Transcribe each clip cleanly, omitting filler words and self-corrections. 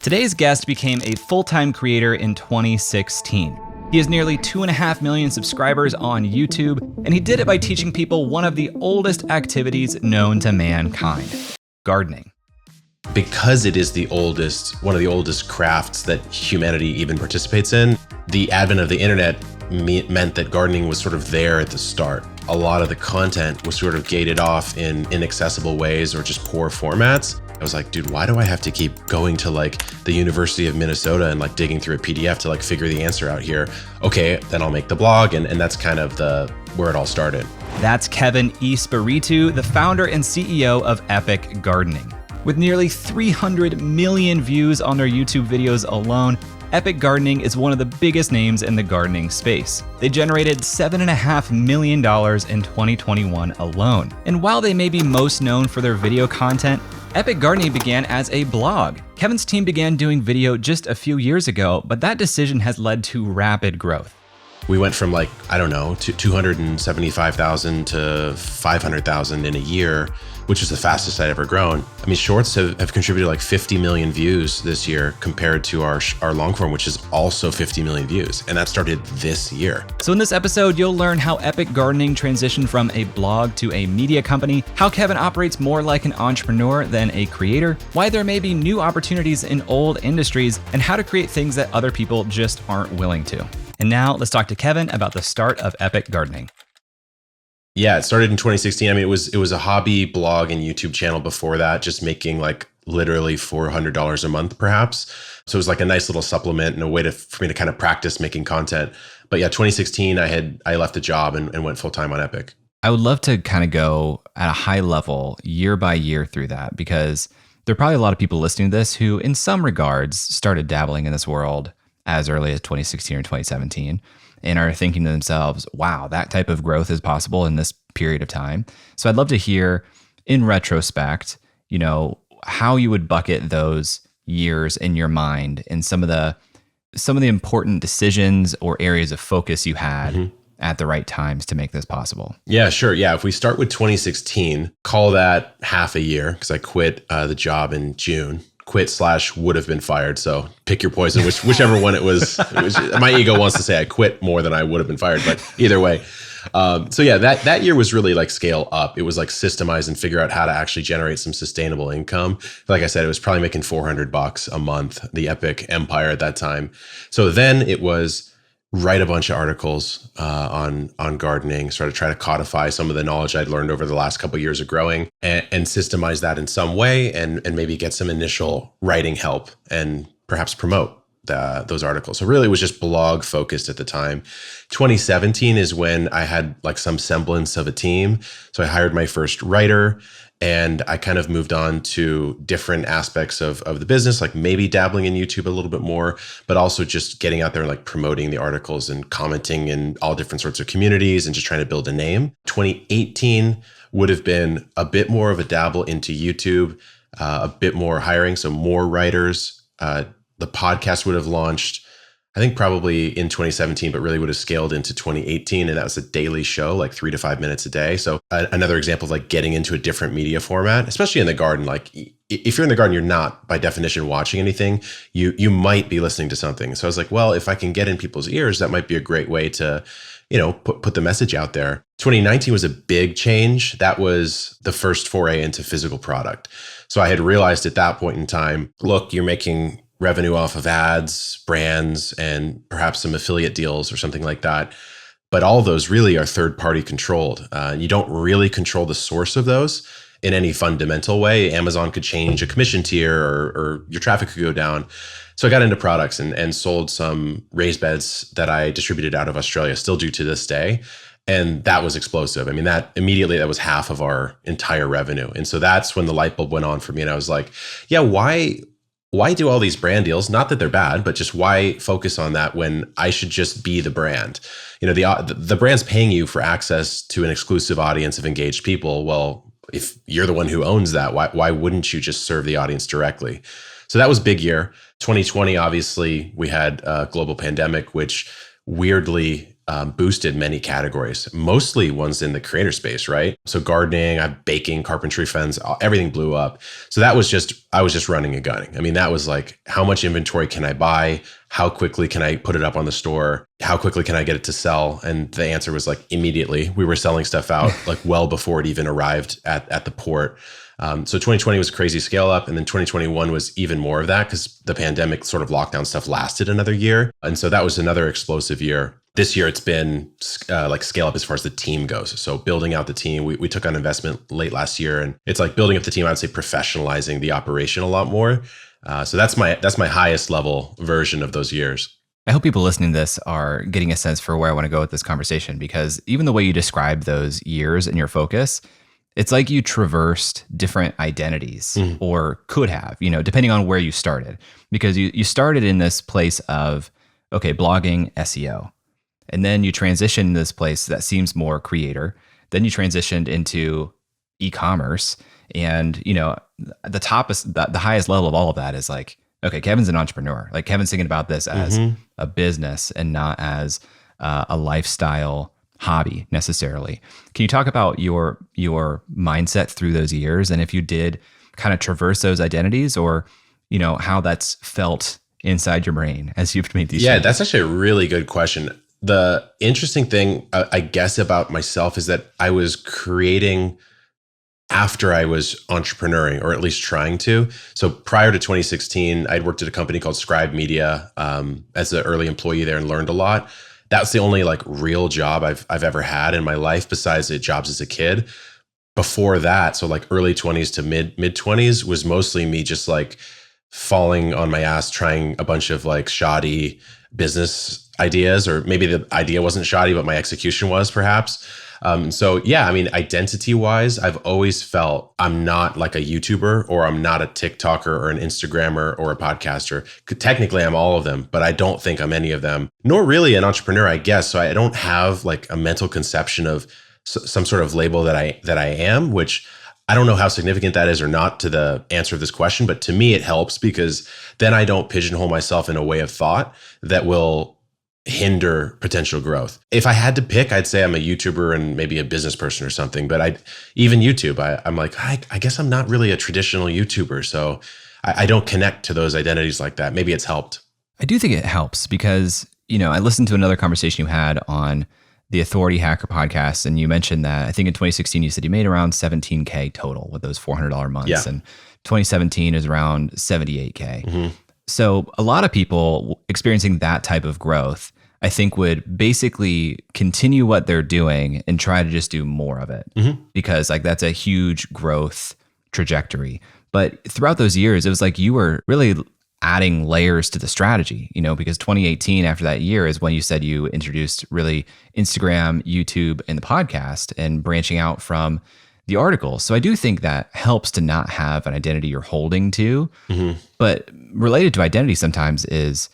Today's guest became a full-time creator in 2016. He has nearly 2.5 million subscribers on YouTube, and he did it by teaching people one of the oldest activities known to mankind, gardening. Because it is one of the oldest crafts that humanity even participates in, the advent of the internet meant that gardening was sort of there at the start. A lot of the content was sort of gated off in inaccessible ways or just poor formats. I was like, dude, why do I have to keep going to like the University of Minnesota and like digging through a PDF to like figure the answer out here? Okay, then I'll make the blog, and that's kind of where it all started. That's Kevin Espiritu, the founder and CEO of Epic Gardening. With nearly 300 million views on their YouTube videos alone, Epic Gardening is one of the biggest names in the gardening space. They generated $7.5 million in 2021 alone. And while they may be most known for their video content, Epic Gardening began as a blog. Kevin's team began doing video just a few years ago, but that decision has led to rapid growth. We went from like, I don't know, to 275,000 to 500,000 in a year, which is the fastest I'd ever grown. I mean, shorts have contributed like 50 million views this year compared to our long form, which is also 50 million views. And that started this year. So in this episode, you'll learn how Epic Gardening transitioned from a blog to a media company, how Kevin operates more like an entrepreneur than a creator, why there may be new opportunities in old industries, and how to create things that other people just aren't willing to. And now let's talk to Kevin about the start of Epic Gardening. Yeah, it started in 2016. I mean, it was a hobby blog and YouTube channel before that, just making like literally $400 a month, perhaps. So it was like a nice little supplement and a way for me to kind of practice making content. But yeah, 2016, I left the job and went full time on Epic. I would love to kind of go at a high level year by year through that, because there are probably a lot of people listening to this who, in some regards, started dabbling in this world as early as 2016 or 2017. And are thinking to themselves, wow, that type of growth is possible in this period of time. So I'd love to hear, in retrospect, how you would bucket those years in your mind and some of the important decisions or areas of focus you had at the right times to make this possible. Yeah, sure. Yeah, if we start with 2016, call that half a year, because I quit the job in June. Quit/would have been fired. So pick your poison, whichever one it was. My ego wants to say I quit more than I would have been fired, but either way. So yeah, that year was really like scale up. It was like systemize and figure out how to actually generate some sustainable income. Like I said, it was probably making $400 a month, the Epic empire at that time. So then it was write a bunch of articles on gardening, sort of try to codify some of the knowledge I'd learned over the last couple of years of growing and systemize that in some way and maybe get some initial writing help and perhaps promote those articles. So really it was just blog focused at the time. 2017 is when I had like some semblance of a team. So I hired my first writer, and I kind of moved on to different aspects of the business, like maybe dabbling in YouTube a little bit more, but also just getting out there and like promoting the articles and commenting in all different sorts of communities and just trying to build a name. 2018 would have been a bit more of a dabble into YouTube, a bit more hiring, so more writers. The podcast would have launched, I think probably in 2017, but really would have scaled into 2018. And that was a daily show, like 3 to 5 minutes a day. So another example of like getting into a different media format, especially in the garden. Like if you're in the garden, you're not by definition watching anything. You might be listening to something. So I was like, well, if I can get in people's ears, that might be a great way to, put the message out there. 2019 was a big change. That was the first foray into physical product. So I had realized at that point in time, look, you're making revenue off of ads, brands, and perhaps some affiliate deals or something like that. But all of those really are third-party controlled. You don't really control the source of those in any fundamental way. Amazon could change a commission tier or your traffic could go down. So I got into products and sold some raised beds that I distributed out of Australia, still do to this day. And that was explosive. I mean, that was half of our entire revenue. And so that's when the light bulb went on for me. And I was like, yeah, why do all these brand deals? Not that they're bad, but just why focus on that when I should just be the brand? The brand's paying you for access to an exclusive audience of engaged people. Well, if you're the one who owns that, why wouldn't you just serve the audience directly? So that was a big year. 2020, obviously, we had a global pandemic, which weirdly boosted many categories, mostly ones in the creator space, right? So gardening, baking, carpentry, fence, everything blew up. So I was just running and gunning. I mean, that was like, how much inventory can I buy? How quickly can I put it up on the store? How quickly can I get it to sell? And the answer was like immediately. We were selling stuff out like well before it even arrived at the port. So 2020 was a crazy scale up. And then 2021 was even more of that because the pandemic sort of lockdown stuff lasted another year. And so that was another explosive year. This year, it's been like scale up as far as the team goes. So building out the team, we took on investment late last year, and it's like building up the team. I would say professionalizing the operation a lot more. So that's my highest level version of those years. I hope people listening to this are getting a sense for where I want to go with this conversation, because even the way you describe those years and your focus, it's like you traversed different identities or could have, depending on where you started, because you started in this place of, okay, blogging, SEO. And then you transitioned to this place that seems more creator. Then you transitioned into e-commerce. And, the top is the highest level of all of that is like, okay, Kevin's an entrepreneur. Like Kevin's thinking about this as a business and not as a lifestyle hobby necessarily. Can you talk about your mindset through those years? And if you did kind of traverse those identities, or, how that's felt inside your brain as you've made these changes? That's actually a really good question. The interesting thing, I guess, about myself is that I was creating after I was entrepreneuring, or at least trying to. So prior to 2016, I'd worked at a company called Scribe Media as an early employee there and learned a lot. That's the only like real job I've ever had in my life besides the jobs as a kid. Before that, so like early 20s to mid 20s was mostly me just like falling on my ass trying a bunch of like shoddy business ideas, or maybe the idea wasn't shoddy, but my execution was perhaps. Identity wise, I've always felt I'm not like a YouTuber, or I'm not a TikToker or an Instagrammer or a podcaster. Technically, I'm all of them, but I don't think I'm any of them, nor really an entrepreneur, I guess. So I don't have like a mental conception of some sort of label that I am, which I don't know how significant that is or not to the answer of this question, but to me, it helps because then I don't pigeonhole myself in a way of thought that will hinder potential growth. If I had to pick, I'd say I'm a YouTuber and maybe a business person or something, but even YouTube, I'm like, I guess I'm not really a traditional YouTuber. So I don't connect to those identities like that. Maybe it's helped. I do think it helps because, I listened to another conversation you had on the Authority Hacker podcast, and you mentioned that I think in 2016, you said you made around $17K total with those $400 months. Yeah. And 2017 is around $78K. So a lot of people experiencing that type of growth, I think, would basically continue what they're doing and try to just do more of it because like that's a huge growth trajectory. But throughout those years, it was like you were really adding layers to the strategy, because 2018, after that year, is when you said you introduced really Instagram, YouTube, and the podcast, and branching out from the articles. So I do think that helps to not have an identity you're holding to. But related to identity sometimes is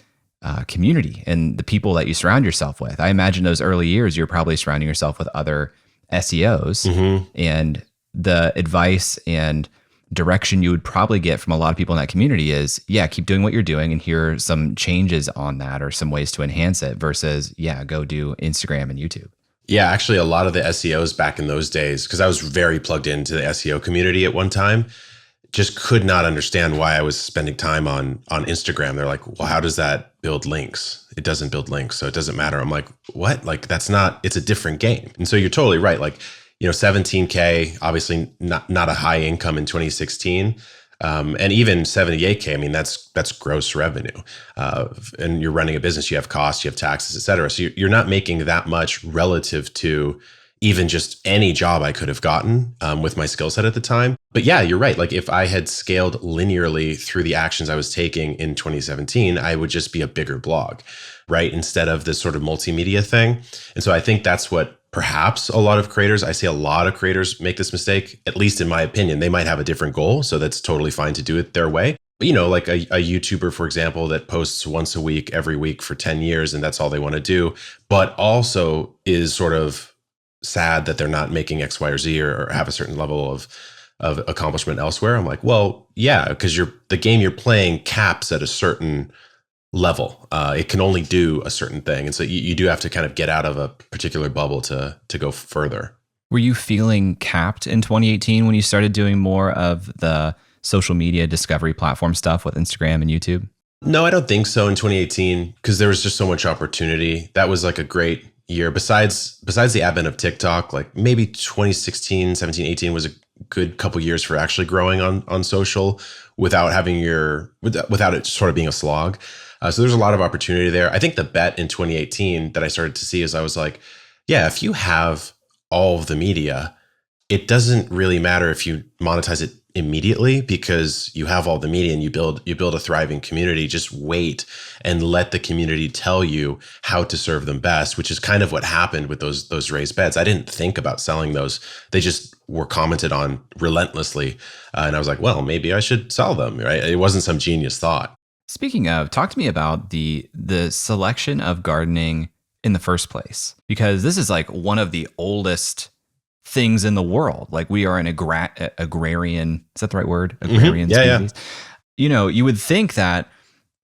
community and the people that you surround yourself with. I imagine those early years, you're probably surrounding yourself with other SEOs, and the advice and direction you would probably get from a lot of people in that community is, keep doing what you're doing, and here are some changes on that or some ways to enhance it versus, go do Instagram and YouTube. Yeah, actually, a lot of the SEOs back in those days, because I was very plugged into the SEO community at one time, just could not understand why I was spending time on Instagram. They're like, well, how does that build links? It doesn't build links, so it doesn't matter. I'm like, what? Like, it's a different game. And so you're totally right. Like, 17K, obviously not a high income in 2016. And even 78K, I mean, that's gross revenue. And you're running a business, you have costs, you have taxes, et cetera. So you're not making that much relative to even just any job I could have gotten with my skill set at the time. But yeah, you're right. Like if I had scaled linearly through the actions I was taking in 2017, I would just be a bigger blog, right? Instead of this sort of multimedia thing. And so I think that's what perhaps a lot of creators, I see a lot of creators make this mistake, at least in my opinion. They might have a different goal, so that's totally fine to do it their way. But, like a YouTuber, for example, that posts once a week, every week for 10 years, and that's all they want to do, but also is sort of sad that they're not making X, Y, or Z or have a certain level of accomplishment elsewhere. I'm like, well, yeah, because the game you're playing caps at a certain level. It can only do a certain thing. And so you do have to kind of get out of a particular bubble to go further. Were you feeling capped in 2018 when you started doing more of the social media discovery platform stuff with Instagram and YouTube? No, I don't think so in 2018, because there was just so much opportunity. That was like a great year. Besides the advent of TikTok, like maybe 2016, 17, 18 was a good couple years for actually growing on social without without it sort of being a slog. So there's a lot of opportunity there. I think the bet in 2018 that I started to see is I was like, yeah, if you have all of the media, it doesn't really matter if you monetize it immediately, because you have all the media and you build a thriving community. Just wait and let the community tell you how to serve them best, which is kind of what happened with those raised beds. I didn't think about selling those. They just were commented on relentlessly. And I was like, well, maybe I should sell them, right? It wasn't some genius thought. Speaking of, talk to me about the selection of gardening in the first place, because this is like one of the oldest things in the world. Like, we are an agrarian, is that the right word? Agrarian species. Yeah. You know, you would think that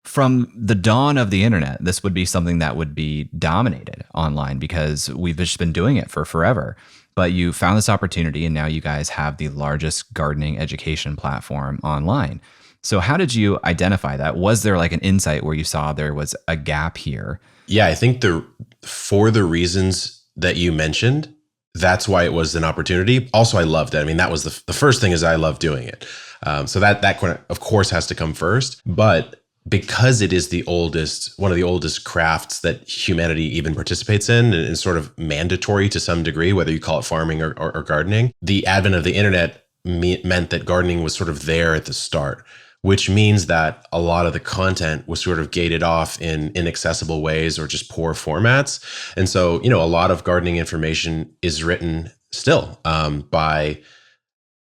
from the dawn of the internet, this would be something that would be dominated online, because we've just been doing it for forever. But you found this opportunity, and now you guys have the largest gardening education platform online. So how did you identify that? Was there like an insight where you saw there was a gap here? Yeah, I think for the reasons that you mentioned, that's why it was an opportunity. Also, I loved it. I mean, that was the first thing, is I love doing it. So that of course has to come first. But because it is one of the oldest crafts that humanity even participates in, and is sort of mandatory to some degree, whether you call it farming or gardening, the advent of the internet meant that gardening was sort of there at the start, which means that a lot of the content was sort of gated off in inaccessible ways or just poor formats. And so, a lot of gardening information is written still by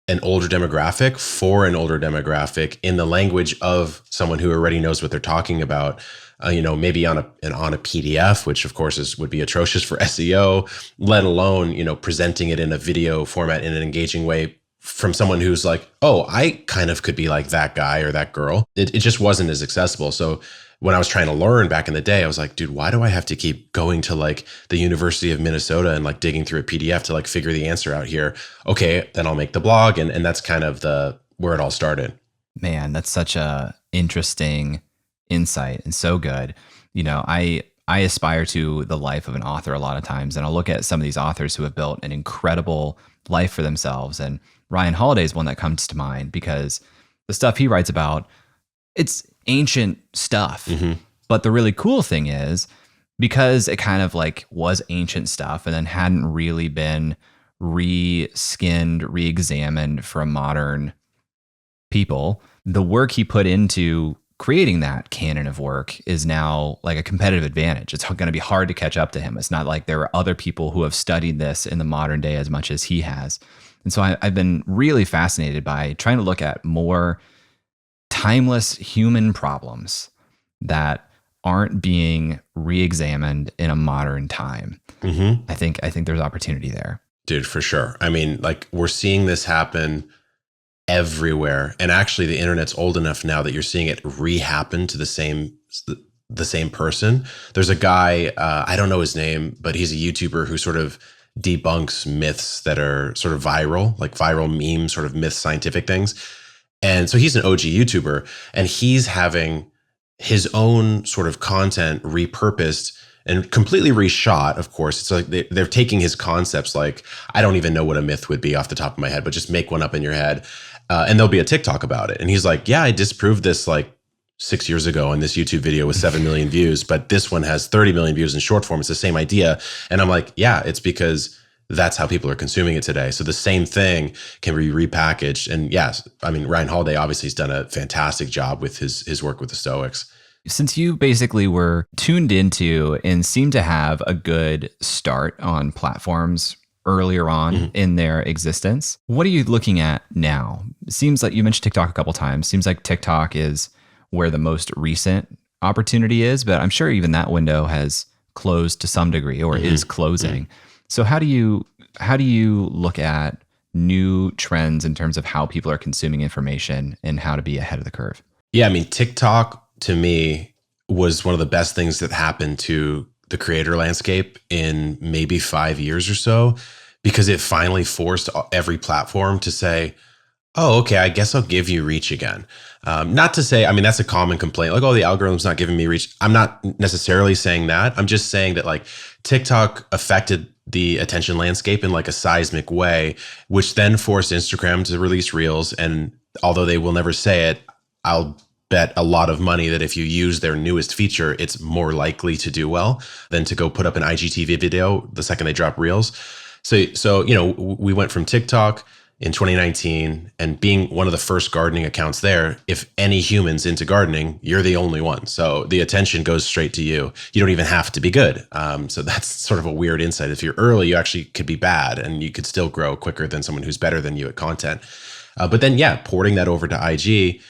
an older demographic for an older demographic in the language of someone who already knows what they're talking about. Maybe on a PDF, which of course would be atrocious for SEO, let alone, presenting it in a video format in an engaging way from someone who's like, oh, I kind of could be like that guy or that girl. It just wasn't as accessible. So when I was trying to learn back in the day, I was like, dude, why do I have to keep going to like the University of Minnesota and like digging through a PDF to like figure the answer out here? Okay, then I'll make the blog. And that's kind of where it all started. Man, that's such a interesting insight and so good. I aspire to the life of an author a lot of times, and I'll look at some of these authors who have built an incredible life for themselves. And Ryan Holiday is one that comes to mind, because the stuff he writes about, it's ancient stuff. Mm-hmm. But the really cool thing is, because it kind of like was ancient stuff and then hadn't really been re-skinned, re-examined from modern people, the work he put into creating that canon of work is now like a competitive advantage. It's going to be hard to catch up to him. It's not like there are other people who have studied this in the modern day as much as he has. And so I've been really fascinated by trying to look at more timeless human problems that aren't being re-examined in a modern time. Mm-hmm. I think there's opportunity there. Dude, for sure. I mean, like, we're seeing this happen everywhere. And actually the internet's old enough now that you're seeing it re-happen to the same person. There's a guy, I don't know his name, but he's a YouTuber who sort of debunks myths that are sort of viral, like viral memes, sort of myth scientific things. And so he's an OG YouTuber, and he's having his own sort of content repurposed and completely reshot. Of course, it's like they're taking his concepts, like, I don't even know what a myth would be off the top of my head, but just make one up in your head. And there'll be a TikTok about it. And he's like, yeah, I disproved this like 6 years ago in this YouTube video with 7 million views, but this one has 30 million views in short form. It's the same idea. And I'm like, yeah, it's because that's how people are consuming it today. So the same thing can be repackaged. And yes, I mean, Ryan Holiday obviously has done a fantastic job with his work with the Stoics. Since you basically were tuned into and seemed to have a good start on platforms earlier on in their existence, what are you looking at now? It seems like you mentioned TikTok a couple times. Seems like TikTok is where the most recent opportunity is, but I'm sure even that window has closed to some degree or is closing. So how do you look at new trends in terms of how people are consuming information and how to be ahead of the curve? Yeah, I mean, TikTok to me was one of the best things that happened to the creator landscape in maybe 5 years or so, because it finally forced every platform to say, oh, okay, I guess I'll give you reach again. Not to say, I mean, that's a common complaint, like, oh, the algorithm's not giving me reach. I'm not necessarily saying that. I'm just saying that like TikTok affected the attention landscape in like a seismic way, which then forced Instagram to release Reels. And although they will never say it, I'll bet a lot of money that if you use their newest feature, it's more likely to do well than to go put up an IGTV video the second they drop Reels. So we went from TikTok in 2019 and being one of the first gardening accounts there. If any humans into gardening, you're the only one. So the attention goes straight to you. You don't even have to be good. So that's sort of a weird insight. If you're early, you actually could be bad and you could still grow quicker than someone who's better than you at content. But then, porting that over to IG,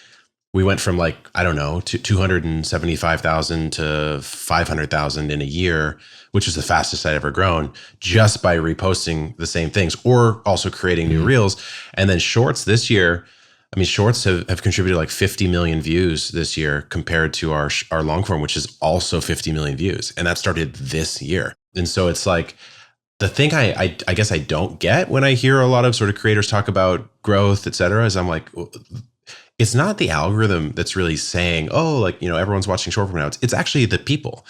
we went from like, I don't know, to 275,000 to 500,000 in a year, which was the fastest I'd ever grown, just by reposting the same things or also creating new reels. And then shorts this year, I mean, shorts have contributed like 50 million views this year compared to our long form, which is also 50 million views. And that started this year. And so it's like, the thing I guess I don't get when I hear a lot of sort of creators talk about growth, et cetera, is I'm like, well, it's not the algorithm that's really saying, oh, like, everyone's watching short form now. It's actually the people,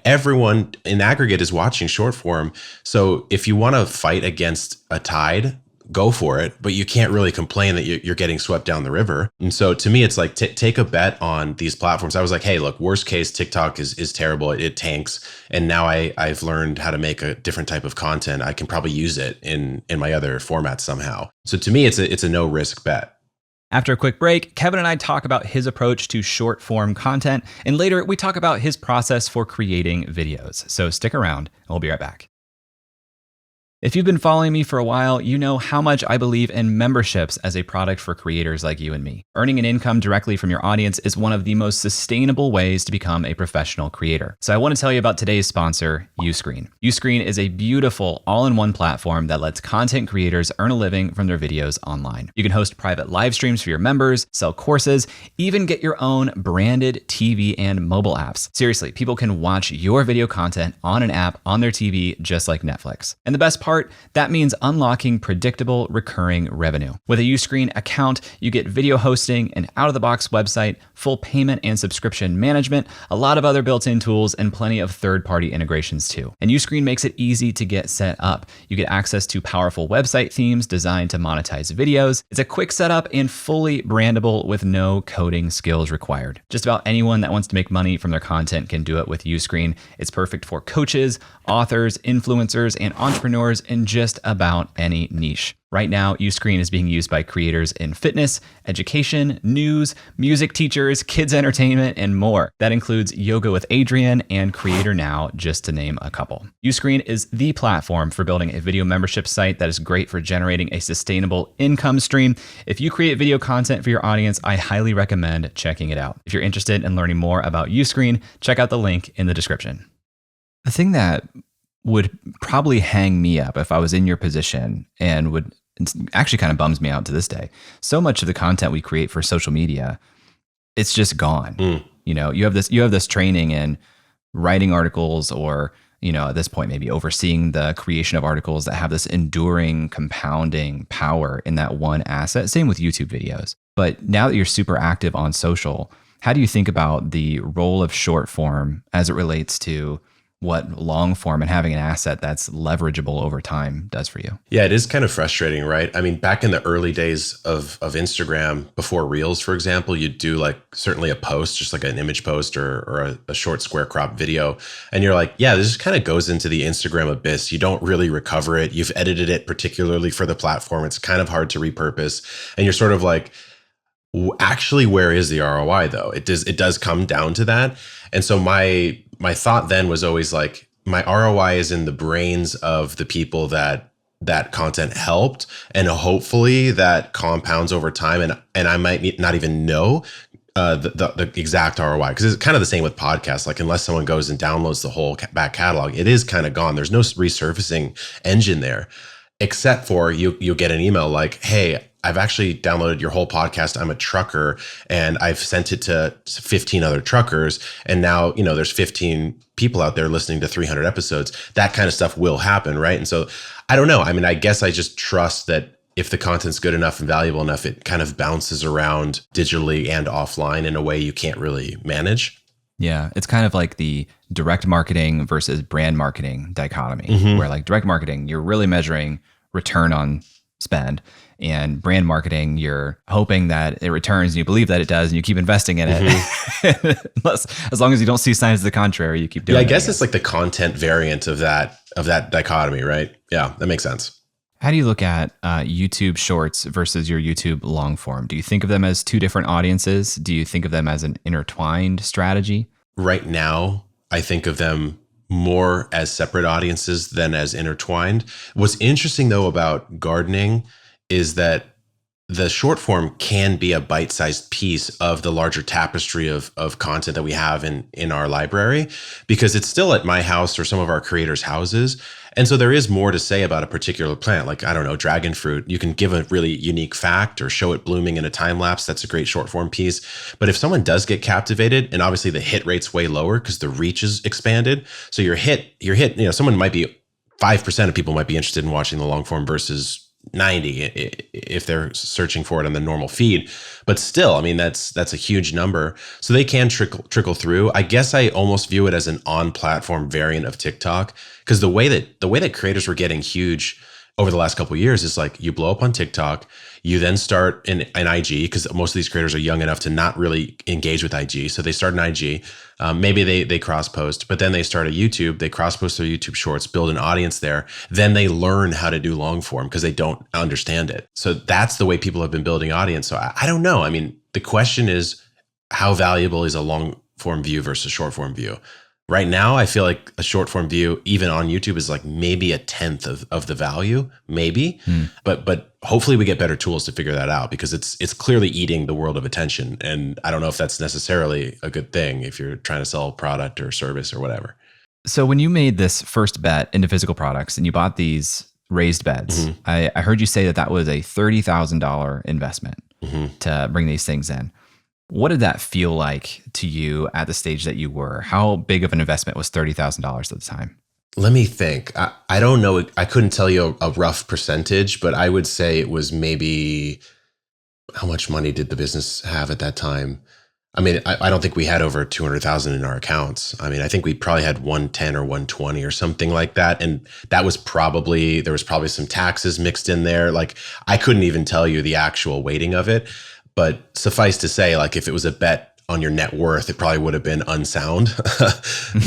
everyone in aggregate is watching short form. So if you want to fight against a tide, go for it, but you can't really complain that you're getting swept down the river. And so to me, it's like, take a bet on these platforms. I was like, hey, look, worst case, TikTok is terrible. It tanks. And now I've learned how to make a different type of content. I can probably use it in my other formats somehow. So to me, it's a no risk bet. After a quick break, Kevin and I talk about his approach to short form content, and later we talk about his process for creating videos. So stick around, and we'll be right back. If you've been following me for a while, you know how much I believe in memberships as a product for creators like you and me. Earning an income directly from your audience is one of the most sustainable ways to become a professional creator. So I want to tell you about today's sponsor, Uscreen. Uscreen is a beautiful all-in-one platform that lets content creators earn a living from their videos online. You can host private live streams for your members, sell courses, even get your own branded TV and mobile apps. Seriously, people can watch your video content on an app on their TV just like Netflix. And the best part, that means unlocking predictable recurring revenue. With a Uscreen account, you get video hosting, an out-of-the-box website, full payment and subscription management, a lot of other built-in tools, and plenty of third-party integrations too. And Uscreen makes it easy to get set up. You get access to powerful website themes designed to monetize videos. It's a quick setup and fully brandable with no coding skills required. Just about anyone that wants to make money from their content can do it with Uscreen. It's perfect for coaches, authors, influencers, and entrepreneurs in just about any niche. Right now, Uscreen is being used by creators in fitness, education, news, music teachers, kids entertainment, and more. That includes Yoga with Adrian and Creator Now, just to name a couple. Uscreen is the platform for building a video membership site that is great for generating a sustainable income stream. If you create video content for your audience, I highly recommend checking it out. If you're interested in learning more about Uscreen, check out the link in the description. The thing that would probably hang me up if I was in your position and would actually kind of bums me out to this day. So much of the content we create for social media, it's just gone. You have this training in writing articles or, at this point, maybe overseeing the creation of articles that have this enduring, compounding power in that one asset. Same with YouTube videos. But now that you're super active on social, how do you think about the role of short form as it relates to what long form and having an asset that's leverageable over time does for you? Yeah, it is kind of frustrating, right? I mean, back in the early days of Instagram, before Reels, for example, you'd do like certainly a post, just like an image post or a short square crop video. And you're like, yeah, this just kind of goes into the Instagram abyss. You don't really recover it. You've edited it particularly for the platform. It's kind of hard to repurpose. And you're sort of like, actually, where is the ROI though? It does come down to that. And so my thought then was always like, my ROI is in the brains of the people that content helped, and hopefully that compounds over time. And I might not even know the exact ROI, because it's kind of the same with podcasts. Like, unless someone goes and downloads the whole back catalog, it is kind of gone. There's no resurfacing engine there, except for you'll get an email like, hey, I've actually downloaded your whole podcast. I'm a trucker, and I've sent it to 15 other truckers. And now, there's 15 people out there listening to 300 episodes. That kind of stuff will happen, right? And so I don't know. I mean, I guess I just trust that if the content's good enough and valuable enough, it kind of bounces around digitally and offline in a way you can't really manage. Yeah, it's kind of like the direct marketing versus brand marketing dichotomy, where like direct marketing, you're really measuring return on spend, and brand marketing, you're hoping that it returns and you believe that it does and you keep investing in it. As long as you don't see signs of the contrary, you keep doing it. I guess it's like the content variant of that dichotomy, right? Yeah, that makes sense. How do you look at YouTube Shorts versus your YouTube Longform? Do you think of them as two different audiences? Do you think of them as an intertwined strategy? Right now, I think of them more as separate audiences than as intertwined. What's interesting, though, about gardening is that the short form can be a bite-sized piece of the larger tapestry of content that we have in our library, because it's still at my house or some of our creators' houses. And so there is more to say about a particular plant, like, I don't know, dragon fruit. You can give a really unique fact or show it blooming in a time lapse. That's a great short form piece. But if someone does get captivated, and obviously the hit rate's way lower because the reach is expanded. So your hit, someone might be 5% of people might be interested in watching the long form versus 90 if they're searching for it on the normal feed. But still, I mean, that's a huge number. So they can trickle through. I guess I almost view it as an on-platform variant of TikTok, because the way that creators were getting huge over the last couple of years is like, you blow up on TikTok, you then start in IG, because most of these creators are young enough to not really engage with IG. So they start in IG. Maybe they cross post, but then they start a YouTube. They cross post their YouTube Shorts, build an audience there. Then they learn how to do long form because they don't understand it. So that's the way people have been building audience. So I don't know. I mean, the question is, how valuable is a long form view versus short form view? Right now, I feel like a short form view, even on YouTube, is like maybe a tenth of the value, maybe. But hopefully we get better tools to figure that out, because it's clearly eating the world of attention. And I don't know if that's necessarily a good thing if you're trying to sell a product or service or whatever. So when you made this first bet into physical products and you bought these raised beds, I heard you say that was a $30,000 investment to bring these things in. What did that feel like to you at the stage that you were? How big of an investment was $30,000 at the time? Let me think. I don't know. I couldn't tell you a rough percentage, but I would say it was maybe, how much money did the business have at that time? I mean, I don't think we had over 200,000 in our accounts. I mean, I think we probably had 110 or 120 or something like that. And that was there was probably some taxes mixed in there. Like, I couldn't even tell you the actual weighting of it. But suffice to say, like, if it was a bet on your net worth, it probably would have been unsound.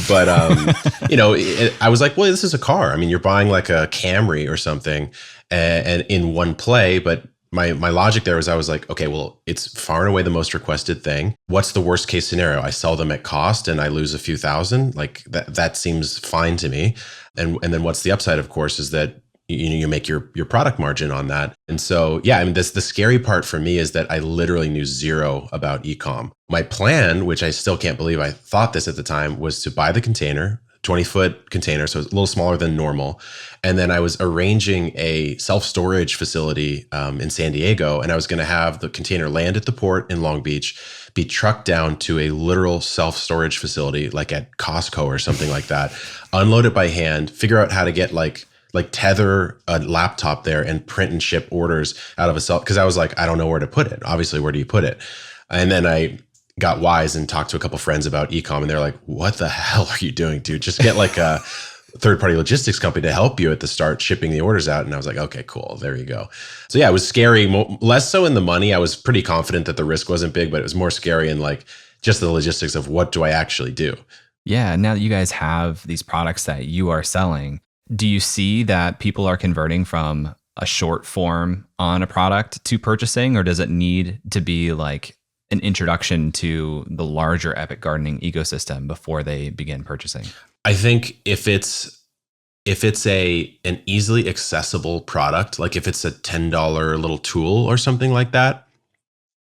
But, I was like, well, this is a car. I mean, you're buying like a Camry or something and in one play. But my logic there was, I was like, okay, well, it's far and away the most requested thing. What's the worst case scenario? I sell them at cost and I lose a few thousand. Like, that seems fine to me. And then what's the upside, of course, is that you make your product margin on that. And so, yeah, I mean, the scary part for me is that I literally knew zero about e-com. My plan, which I still can't believe I thought this at the time, was to buy the container, 20-foot container, so it's a little smaller than normal. And then I was arranging a self-storage facility in San Diego, and I was going to have the container land at the port in Long Beach, be trucked down to a literal self-storage facility, like at Costco or something like that, unload it by hand, figure out how to get like tether a laptop there and print and ship orders out of a cell. Because I was like, I don't know where to put it. Obviously, where do you put it? And then I got wise and talked to a couple friends about e-com, and they're like, what the hell are you doing, dude? Just get like a third-party logistics company to help you at the start shipping the orders out. And I was like, okay, cool. There you go. So yeah, it was scary. Less so in the money. I was pretty confident that the risk wasn't big, but it was more scary in like just the logistics of what do I actually do? Yeah. Now that you guys have these products that you are selling, do you see that people are converting from a short form on a product to purchasing, or does it need to be like an introduction to the larger Epic Gardening ecosystem before they begin purchasing? I think if it's an easily accessible product, like if it's a $10 little tool or something like that,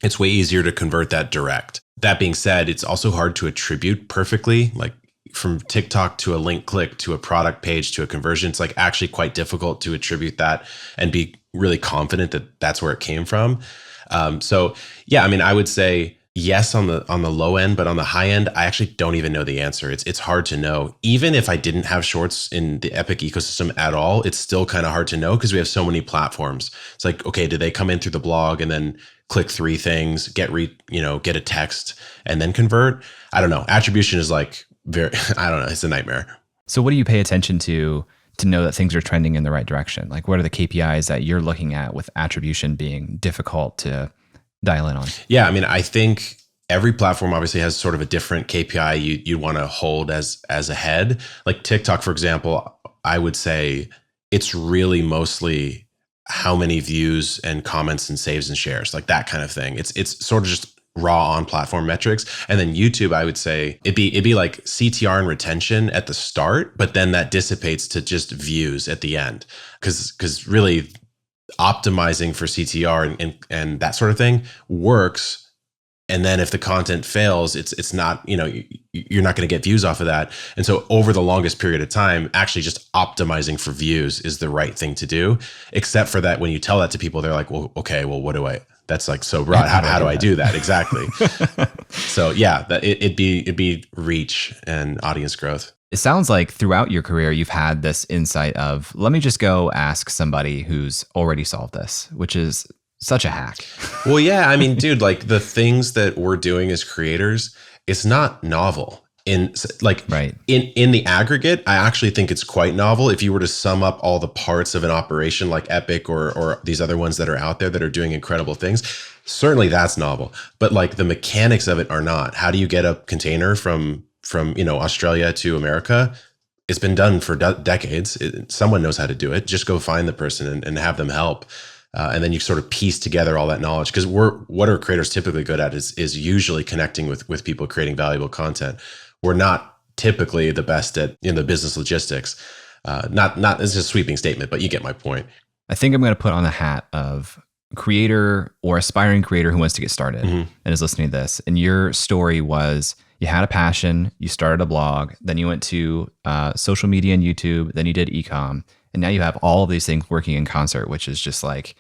it's way easier to convert that direct. That being said, it's also hard to attribute perfectly. Like, from TikTok to a link click to a product page to a conversion, it's like actually quite difficult to attribute that and be really confident that that's where it came from. So yeah, I mean, I would say yes on the low end, but on the high end, I actually don't even know the answer. It's hard to know. Even if I didn't have shorts in the Epic ecosystem at all, it's still kind of hard to know because we have so many platforms. It's like, okay, did they come in through the blog and then click 3 things, get a text and then convert? I don't know. Attribution is like I don't know. It's a nightmare. So what do you pay attention to know that things are trending in the right direction? Like, what are the KPIs that you're looking at with attribution being difficult to dial in on? Yeah, I mean, I think every platform obviously has sort of a different KPI you want to hold as a head. Like TikTok, for example, I would say it's really mostly how many views and comments and saves and shares, like that kind of thing. It's sort of just raw on platform metrics. And then YouTube, I would say it'd be like CTR and retention at the start, but then that dissipates to just views at the end. Because really optimizing for CTR and that sort of thing works. And then if the content fails, it's not, you're not going to get views off of that. And so over the longest period of time, actually just optimizing for views is the right thing to do. Except for that, when you tell that to people, they're like, well, okay, well, that's like so broad. How do I do that? Exactly. So yeah, it'd be reach and audience growth. It sounds like throughout your career, you've had this insight of, let me just go ask somebody who's already solved this, which is such a hack. Well, yeah, I mean, dude, like the things that we're doing as creators, it's not novel. In the aggregate, I actually think it's quite novel. If you were to sum up all the parts of an operation like Epic or these other ones that are out there that are doing incredible things, certainly that's novel. But like the mechanics of it are not. How do you get a container from Australia to America? It's been done for decades. Someone knows how to do it. Just go find the person and have them help. And then you sort of piece together all that knowledge, because what are creators typically good at is usually connecting with people, creating valuable content. We're not typically the best at the business logistics. Not it's a sweeping statement, but you get my point. I think I'm going to put on the hat of creator or aspiring creator who wants to get started and is listening to this. And your story was you had a passion, you started a blog, then you went to social media and YouTube, then you did ecom, and now you have all of these things working in concert, which is just like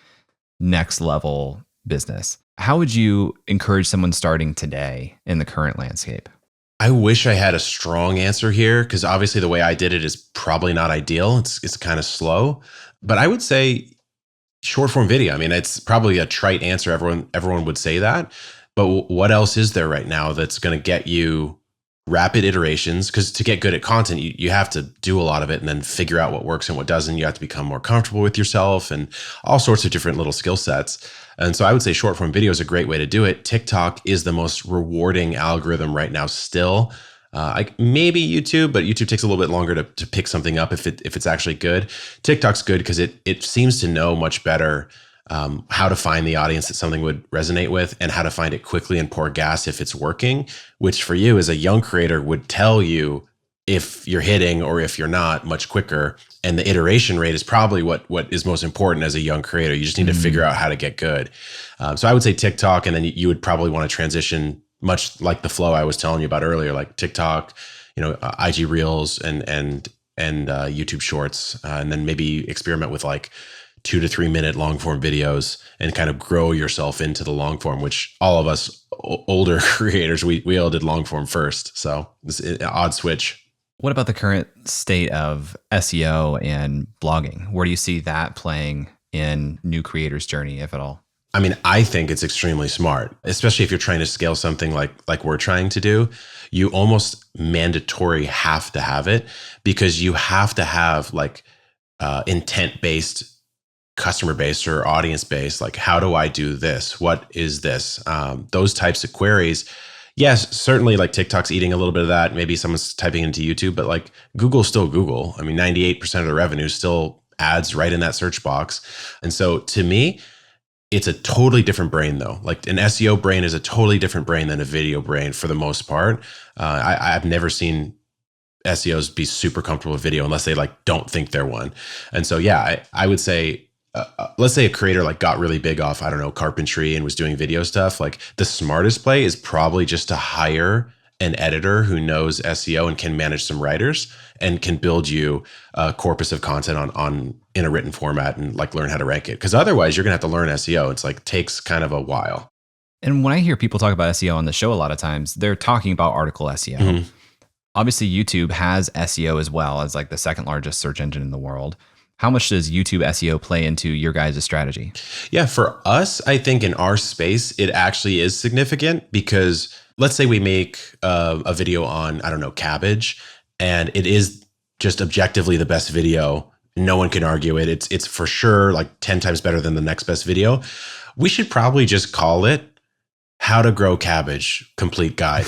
next level business. How would you encourage someone starting today in the current landscape? I wish I had a strong answer here, because obviously the way I did it is probably not ideal. It's kind of slow, but I would say short form video. I mean, it's probably a trite answer. Everyone would say that, but what else is there right now that's going to get you rapid iterations? Because to get good at content, you have to do a lot of it and then figure out what works and what doesn't. You have to become more comfortable with yourself and all sorts of different little skill sets. And so I would say short form video is a great way to do it. TikTok is the most rewarding algorithm right now still. Maybe YouTube, but YouTube takes a little bit longer to pick something up if it's actually good. TikTok's good because it seems to know much better how to find the audience that something would resonate with and how to find it quickly and pour gas if it's working, which for you as a young creator would tell you if you're hitting or if you're not much quicker. And the iteration rate is probably what is most important as a young creator. You just need to figure out how to get good. So I would say TikTok, and then you would probably want to transition much like the flow I was telling you about earlier, like TikTok, IG Reels and YouTube Shorts, and then maybe experiment with like 2 to 3 minute long form videos and kind of grow yourself into the long form, which all of us older creators, we all did long form first. So it's an odd switch. What about the current state of SEO and blogging? Where do you see that playing in new creators' journey, if at all? I mean, I think it's extremely smart, especially if you're trying to scale something like we're trying to do. You almost mandatory have to have it, because you have to have like intent-based, customer-based or audience-based, like how do I do this? What is this? Those types of queries. Yes, certainly like TikTok's eating a little bit of that. Maybe someone's typing into YouTube, but like Google's still Google. I mean, 98% of the revenue is still ads right in that search box. And so to me, it's a totally different brain though. Like an SEO brain is a totally different brain than a video brain for the most part. I've never seen SEOs be super comfortable with video unless they like don't think they're one. And so, yeah, I would say, let's say a creator like got really big off, I don't know, carpentry and was doing video stuff. Like the smartest play is probably just to hire an editor who knows SEO and can manage some writers and can build you a corpus of content on in a written format and like learn how to rank it. Because otherwise you're gonna have to learn SEO. It's like takes kind of a while. And when I hear people talk about SEO on the show, a lot of times they're talking about article SEO. Mm-hmm. Obviously, YouTube has SEO as well as like the second largest search engine in the world. How much does YouTube SEO play into your guys' strategy? Yeah, for us, I think in our space, it actually is significant because let's say we make a video on, I don't know, cabbage, and it is just objectively the best video. No one can argue it. It's for sure like 10 times better than the next best video. We should probably just call it How to Grow Cabbage Complete Guide.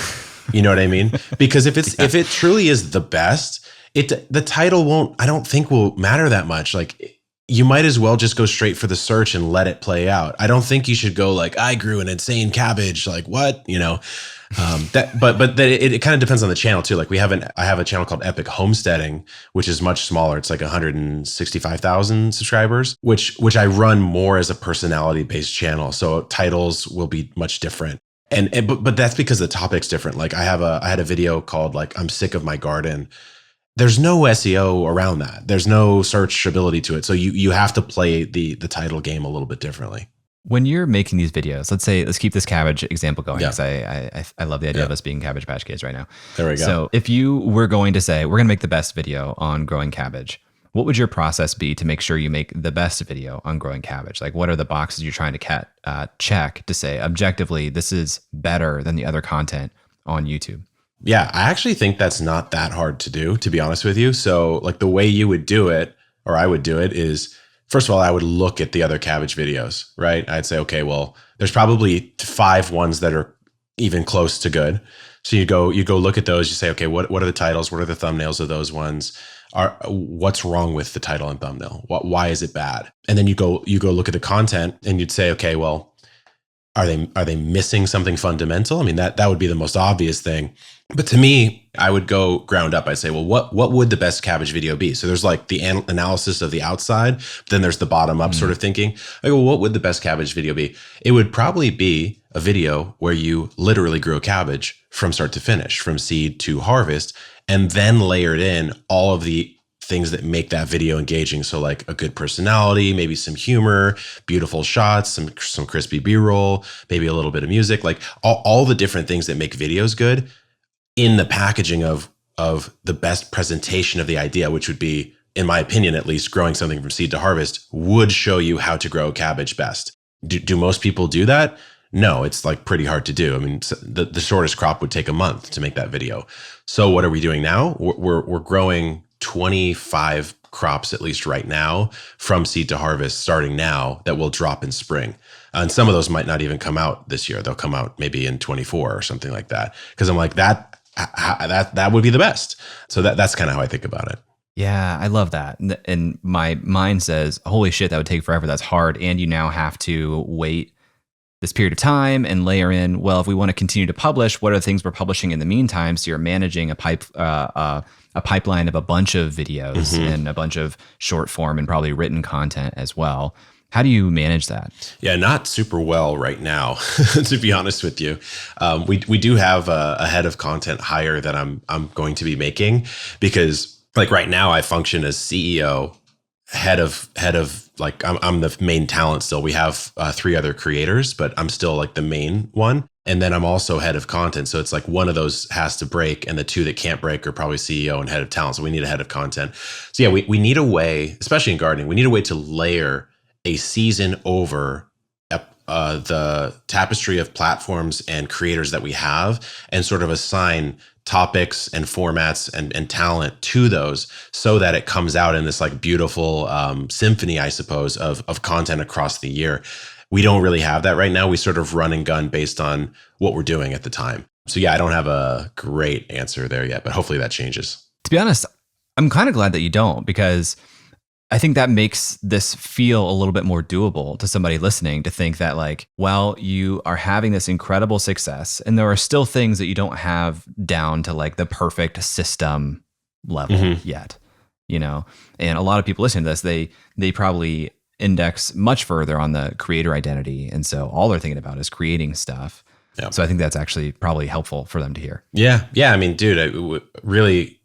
You know what I mean? Because if it truly is the best, the title I don't think will matter that much. Like you might as well just go straight for the search and let it play out. I don't think you should go like, I grew an insane cabbage. Like what, you know, it kind of depends on the channel too. Like I have a channel called Epic Homesteading, which is much smaller. It's like 165,000 subscribers, which I run more as a personality based channel. So titles will be much different. But that's because the topic's different. Like I had a video called like, I'm sick of my garden. There's no SEO around that. There's no searchability to it. So you have to play the title game a little bit differently. When you're making these videos, let's keep this cabbage example going because Yeah. I love the idea of us being Cabbage Patch Kids right now. There we go. So if you were going to say, we're going to make the best video on growing cabbage, what would your process be to make sure you make the best video on growing cabbage? Like what are the boxes you're trying to check to say objectively, this is better than the other content on YouTube? Yeah, I actually think that's not that hard to do, to be honest with you. So like the way you would do it, or I would do it is, first of all, I would look at the other cabbage videos, right? I'd say, okay, well, there's probably 5 ones that are even close to good. So you go look at those, you say, okay, what are the titles? What are the thumbnails of those ones? What's wrong with the title and thumbnail? Why is it bad? And then you go look at the content and you'd say, okay, well, are they missing something fundamental? I mean, that would be the most obvious thing. But to me, I would go ground up. I'd say, well, what would the best cabbage video be? So there's like the analysis of the outside, but then there's the bottom up sort of thinking. I go, well, what would the best cabbage video be? It would probably be a video where you literally grow cabbage from start to finish, from seed to harvest, and then layered in all of the things that make that video engaging. So like a good personality, maybe some humor, beautiful shots, some crispy B-roll, maybe a little bit of music, like all the different things that make videos good in the packaging of the best presentation of the idea, which would be, in my opinion, at least growing something from seed to harvest would show you how to grow cabbage best. Do most people do that? No, it's like pretty hard to do. I mean, the shortest crop would take a month to make that video. So what are we doing now? We're growing 25 crops at least right now from seed to harvest starting now that will drop in spring. And some of those might not even come out this year. They'll come out maybe in 24 or something like that. Because I'm like, that would be the best. So that's kind of how I think about it. Yeah, I love that. And my mind says, holy shit, that would take forever. That's hard. And you now have to wait this period of time and layer in, well, if we want to continue to publish, what are the things we're publishing in the meantime? So you're managing a pipeline of a bunch of videos and a bunch of short form and probably written content as well. How do you manage that? Yeah, not super well right now, to be honest with you. We do have a head of content hire that I'm going to be making because like right now I function as CEO, head of like I'm the main talent still. We have 3 other creators, but I'm still like the main one. And then I'm also head of content. So it's like one of those has to break and the 2 that can't break are probably CEO and head of talent. So we need a head of content. So yeah, we need a way, especially in gardening, we need a way to layer a season over the tapestry of platforms and creators that we have and sort of assign topics and formats and talent to those so that it comes out in this like beautiful symphony, I suppose, of content across the year. We don't really have that right now. We sort of run and gun based on what we're doing at the time. So yeah, I don't have a great answer there yet, but hopefully that changes. To be honest, I'm kind of glad that you don't, because I think that makes this feel a little bit more doable to somebody listening to think that like, well, you are having this incredible success and there are still things that you don't have down to like the perfect system level yet, you know? And a lot of people listening to this, they probably index much further on the creator identity. And so all they're thinking about is creating stuff. Yeah. So I think that's actually probably helpful for them to hear. Yeah. Yeah. I mean, dude, really,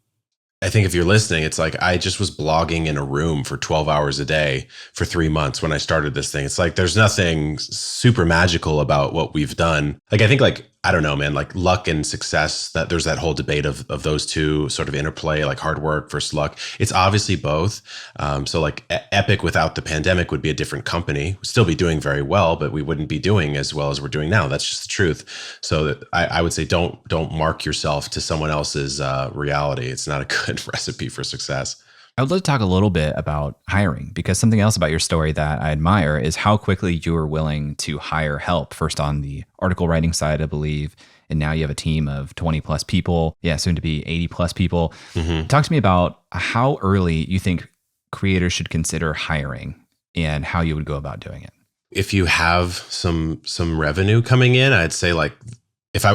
I think if you're listening, it's like I just was blogging in a room for 12 hours a day for 3 months when I started this thing. It's like there's nothing super magical about what we've done. Like I think I don't know, man, like luck and success, that there's that whole debate of those two sort of interplay, like hard work versus luck. It's obviously both. So like Epic without the pandemic would be a different company. We'd still be doing very well, but we wouldn't be doing as well as we're doing now. That's just the truth. So I would say don't mark yourself to someone else's reality. It's not a good recipe for success. I would love to talk a little bit about hiring, because something else about your story that I admire is how quickly you were willing to hire help, first on the article writing side, I believe, and now you have a team of 20 plus people. Yeah, soon to be 80 plus people. Mm-hmm. Talk to me about how early you think creators should consider hiring and how you would go about doing it. If you have some revenue coming in, I'd say like,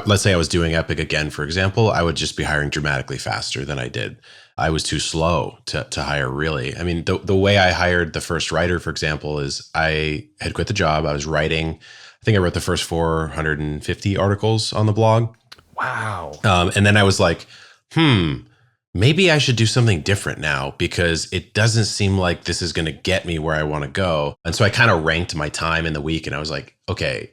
let's say I was doing Epic again, for example, I would just be hiring dramatically faster than I did. I was too slow to hire, really. I mean, the way I hired the first writer, for example, is I had quit the job. I was writing, I think I wrote the first 450 articles on the blog. Wow. And then I was like, maybe I should do something different now, because it doesn't seem like this is going to get me where I want to go. And so I kind of ranked my time in the week, and I was like, okay,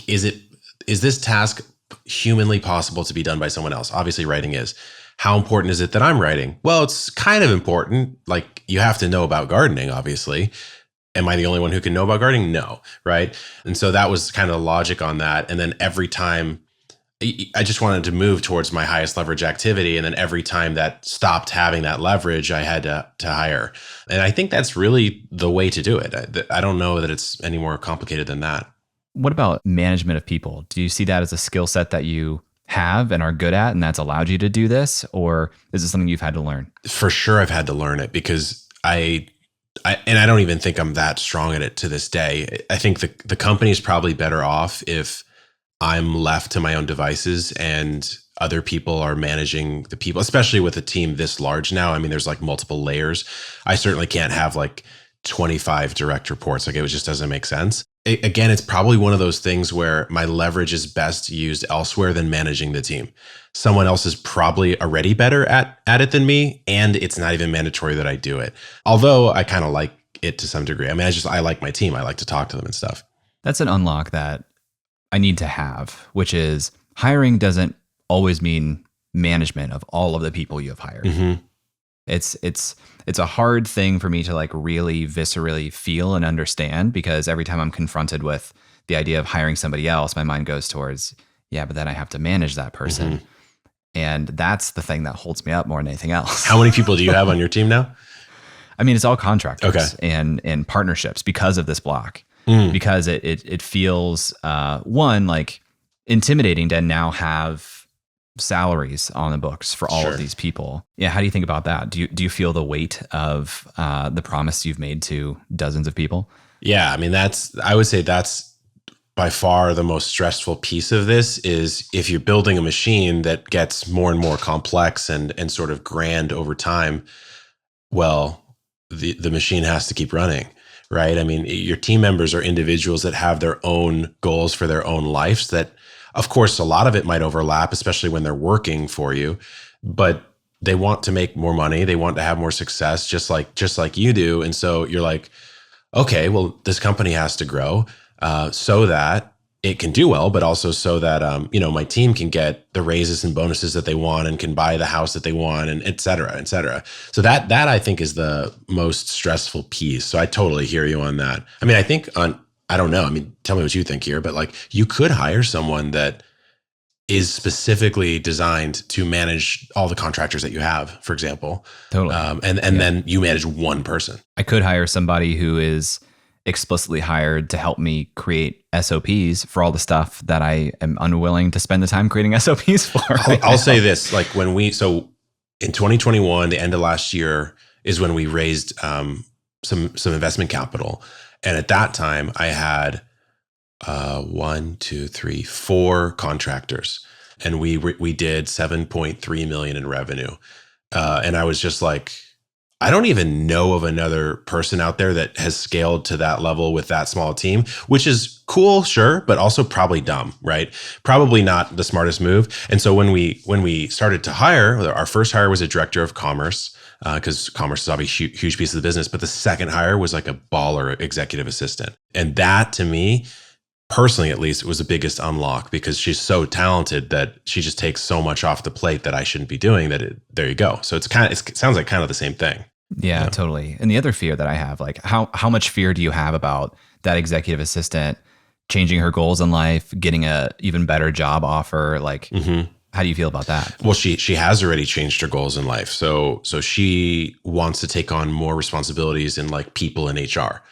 is this task humanly possible to be done by someone else? Obviously, writing is. How important is it that I'm writing? Well, it's kind of important. Like, you have to know about gardening, obviously. Am I the only one who can know about gardening? No, right? And so that was kind of the logic on that. And then every time, I just wanted to move towards my highest leverage activity. And then every time that stopped having that leverage, I had to hire. And I think that's really the way to do it. I don't know that it's any more complicated than that. What about management of people? Do you see that as a skill set that you have and are good at, and that's allowed you to do this? Or is it something you've had to learn? For sure, I've had to learn it, because I don't even think I'm that strong at it to this day. I think the company is probably better off if I'm left to my own devices and other people are managing the people, especially with a team this large now. I mean, there's like multiple layers. I certainly can't have like 25 direct reports. Like, it just doesn't make sense. Again, it's probably one of those things where my leverage is best used elsewhere than managing the team. Someone else is probably already better at it than me, and it's not even mandatory that I do it. Although I kind of like it to some degree. I mean, I like my team. I like to talk to them and stuff. That's an unlock that I need to have, which is hiring doesn't always mean management of all of the people you have hired. Mm-hmm. It's a hard thing for me to like really viscerally feel and understand, because every time I'm confronted with the idea of hiring somebody else, my mind goes towards, yeah, but then I have to manage that person. Mm-hmm. And that's the thing that holds me up more than anything else. How many people do you have on your team now? I mean, it's all contractors and partnerships because of this block, because it feels, one, like intimidating to now have salaries on the books for all of these people. Yeah. How do you think about that? Do you feel the weight of the promise you've made to dozens of people? Yeah. I mean, I would say that's by far the most stressful piece of this, is if you're building a machine that gets more and more complex and sort of grand over time, well, the machine has to keep running, right? I mean, your team members are individuals that have their own goals for their own lives that, of course, a lot of it might overlap, especially when they're working for you, but they want to make more money. They want to have more success, just like you do. And so you're like, okay, well, this company has to grow so that it can do well, but also so that, my team can get the raises and bonuses that they want and can buy the house that they want, and et cetera, et cetera. So that I think is the most stressful piece. So I totally hear you on that. I mean, I think I don't know. I mean, tell me what you think here, but like, you could hire someone that is specifically designed to manage all the contractors that you have, for example. Totally. And then you manage one person. I could hire somebody who is explicitly hired to help me create SOPs for all the stuff that I am unwilling to spend the time creating SOPs for. I'll say this, like so in 2021, the end of last year is when we raised some investment capital. And at that time, I had 4 contractors, and we did 7.3 million in revenue. And I was just like, I don't even know of another person out there that has scaled to that level with that small team, which is cool, sure, but also probably dumb, right? Probably not the smartest move. And so when we started to hire, our first hire was a director of commerce, because commerce is obviously a huge piece of the business. But the second hire was like a baller executive assistant. And that, to me, personally at least, was the biggest unlock, because she's so talented that she just takes so much off the plate that I shouldn't be doing there you go. So it sounds like kind of the same thing. Yeah, totally. And the other fear that I have, like how much fear do you have about that executive assistant changing her goals in life, getting a even better job offer? Like, how do you feel about that? Well, she has already changed her goals in life. So she wants to take on more responsibilities in like people in HR,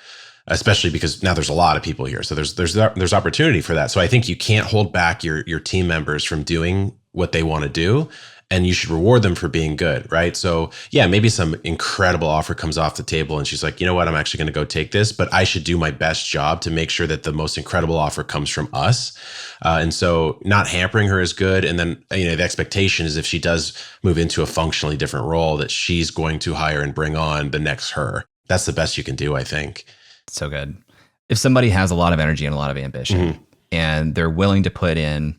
especially because now there's a lot of people here. So there's opportunity for that. So I think you can't hold back your team members from doing what they want to do, and you should reward them for being good, right? So yeah, maybe some incredible offer comes off the table and she's like, you know what, I'm actually going to go take this, but I should do my best job to make sure that the most incredible offer comes from us. And so not hampering her is good. And then, the expectation is if she does move into a functionally different role, that she's going to hire and bring on the next her. That's the best you can do, I think. So good. If somebody has a lot of energy and a lot of ambition and they're willing to put in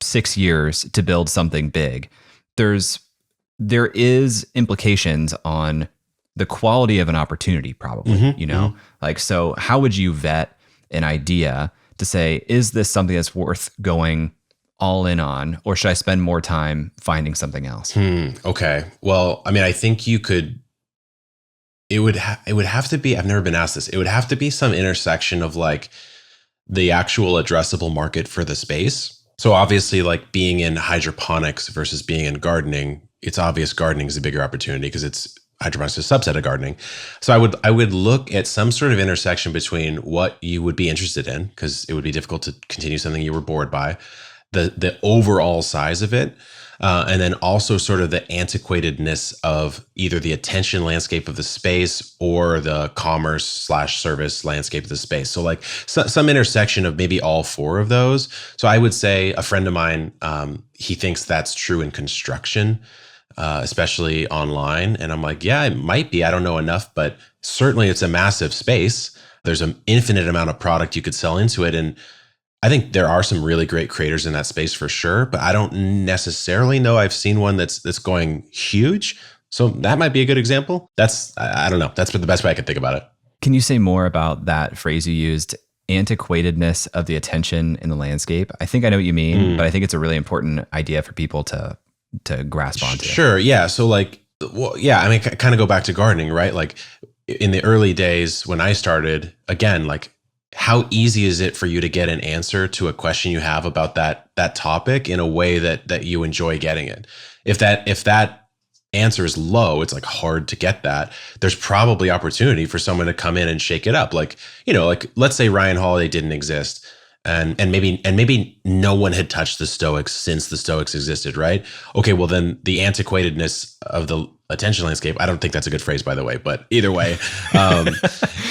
6 years to build something big, there is implications on the quality of an opportunity, probably, like, so how would you vet an idea to say, is this something that's worth going all in on, or should I spend more time finding something else? Okay. Well, I mean, I think it would have to be, I've never been asked this. It would have to be some intersection of like the actual addressable market for the space. So obviously, like being in hydroponics versus being in gardening, it's obvious gardening is a bigger opportunity because it's hydroponics is a subset of gardening. So I would look at some sort of intersection between what you would be interested in, because it would be difficult to continue something you were bored by, the overall size of it, and then also sort of the antiquatedness of either the attention landscape of the space or the commerce/service landscape of the space. So like some intersection of maybe all four of those. So I would say a friend of mine, he thinks that's true in construction, especially online. And I'm like, yeah, it might be. I don't know enough, but certainly it's a massive space. There's an infinite amount of product you could sell into it. And I think there are some really great creators in that space for sure, but I don't necessarily know I've seen one that's going huge. So that might be a good example. I don't know. That's the best way I could think about it. Can you say more about that phrase you used, antiquatedness of the attention in the landscape? I think I know what you mean, but I think it's a really important idea for people to grasp onto. Sure. Yeah. So like, well, yeah, I mean, kind of go back to gardening, right? Like in the early days when I started, again, like, how easy is it for you to get an answer to a question you have about that topic in a way that you enjoy getting it? If that answer is low, it's like hard to get that. There's probably opportunity for someone to come in and shake it up. Like, like let's say Ryan Holiday didn't exist, and maybe no one had touched the Stoics since the Stoics existed, right? Okay, well then the antiquatedness of the attention landscape, I don't think that's a good phrase, by the way, but either way,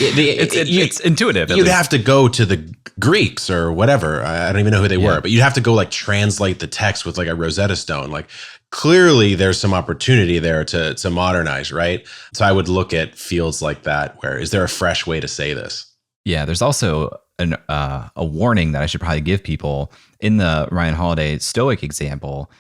it's intuitive. You'd have to go to the Greeks or whatever. I don't even know who they were, but you'd have to go like translate the text with like a Rosetta Stone. Like clearly there's some opportunity there to modernize, right? So I would look at fields like that where, is there a fresh way to say this? Yeah, there's also a warning that I should probably give people. In the Ryan Holiday Stoic example,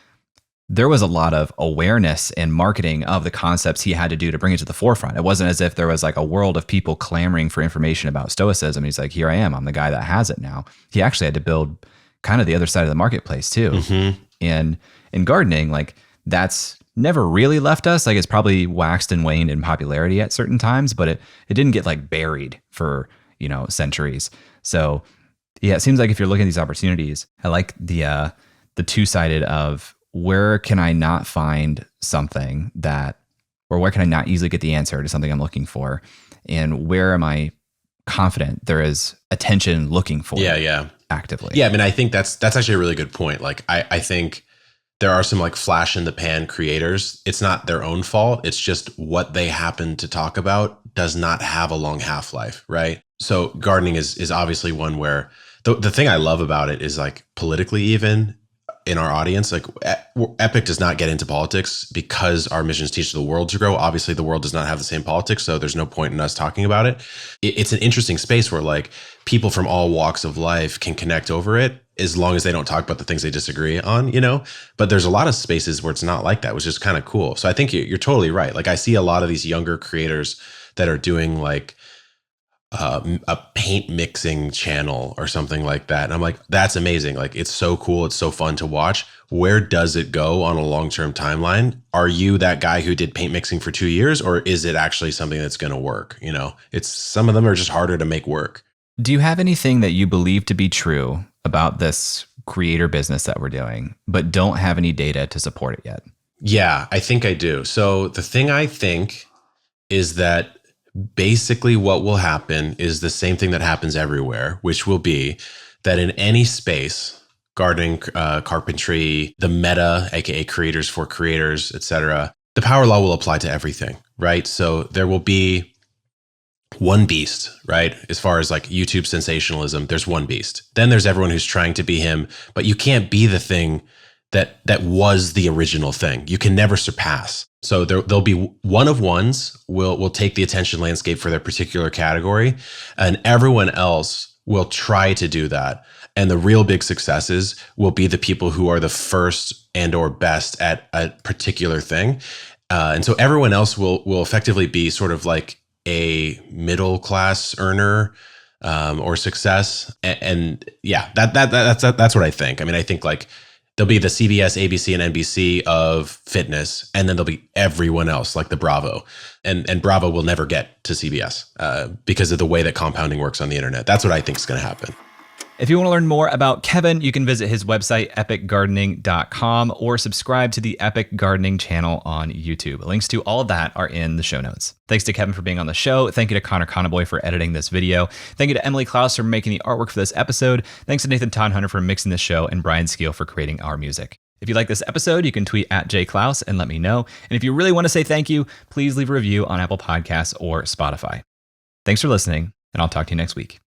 there was a lot of awareness and marketing of the concepts he had to do to bring it to the forefront. It wasn't as if there was like a world of people clamoring for information about Stoicism. He's like, here I am. I'm the guy that has it now. He actually had to build kind of the other side of the marketplace too. And in gardening, like that's never really left us. Like it's probably waxed and waned in popularity at certain times, but it didn't get like buried for, centuries. So yeah, it seems like if you're looking at these opportunities, I like the two-sided of, where can I not find something or where can I not easily get the answer to something I'm looking for? And where am I confident there is attention looking for actively? Yeah, I mean, I think that's actually a really good point. Like, I think there are some like flash in the pan creators. It's not their own fault. It's just what they happen to talk about does not have a long half-life, right? So gardening is obviously one where the thing I love about it is like politically even, in our audience, like Epic does not get into politics because our mission is to teach the world to grow. Obviously, the world does not have the same politics, so there's no point in us talking about it. It's an interesting space where like people from all walks of life can connect over it as long as they don't talk about the things they disagree on, you know? But there's a lot of spaces where it's not like that, which is kind of cool. So I think you're totally right. Like I see a lot of these younger creators that are doing like a paint mixing channel or something like that. And I'm like, that's amazing. Like, it's so cool. It's so fun to watch. Where does it go on a long-term timeline? Are you that guy who did paint mixing for 2 years, or is it actually something that's going to work? You know, it's some of them are just harder to make work. Do you have anything that you believe to be true about this creator business that we're doing, but don't have any data to support it yet? Yeah, I think I do. So the thing I think is that basically what will happen is the same thing that happens everywhere, which will be that in any space, gardening, carpentry, the meta, aka creators for creators, etc., the power law will apply to everything, right? So there will be one beast, right? As far as like YouTube sensationalism, there's one beast. Then there's everyone who's trying to be him, but you can't be the thing that was the original thing. You can never surpass. So there'll be one of ones will take the attention landscape for their particular category, and everyone else will try to do that. And the real big successes will be the people who are the first and or best at a particular thing. And so everyone else will effectively be sort of like a middle class earner or success. And yeah, that's what I think. I mean, I think like there'll be the CBS, ABC, and NBC of fitness, and then there'll be everyone else, like the Bravo. And Bravo will never get to CBS because of the way that compounding works on the internet. That's what I think is going to happen. If you want to learn more about Kevin, you can visit his website, epicgardening.com, or subscribe to the Epic Gardening channel on YouTube. Links to all of that are in the show notes. Thanks to Kevin for being on the show. Thank you to Connor Conaboy for editing this video. Thank you to Emily Clouse for making the artwork for this episode. Thanks to Nathan Tonhunter for mixing this show, and Brian Skeel for creating our music. If you like this episode, you can tweet at @jclouse and let me know. And if you really want to say thank you, please leave a review on Apple Podcasts or Spotify. Thanks for listening, and I'll talk to you next week.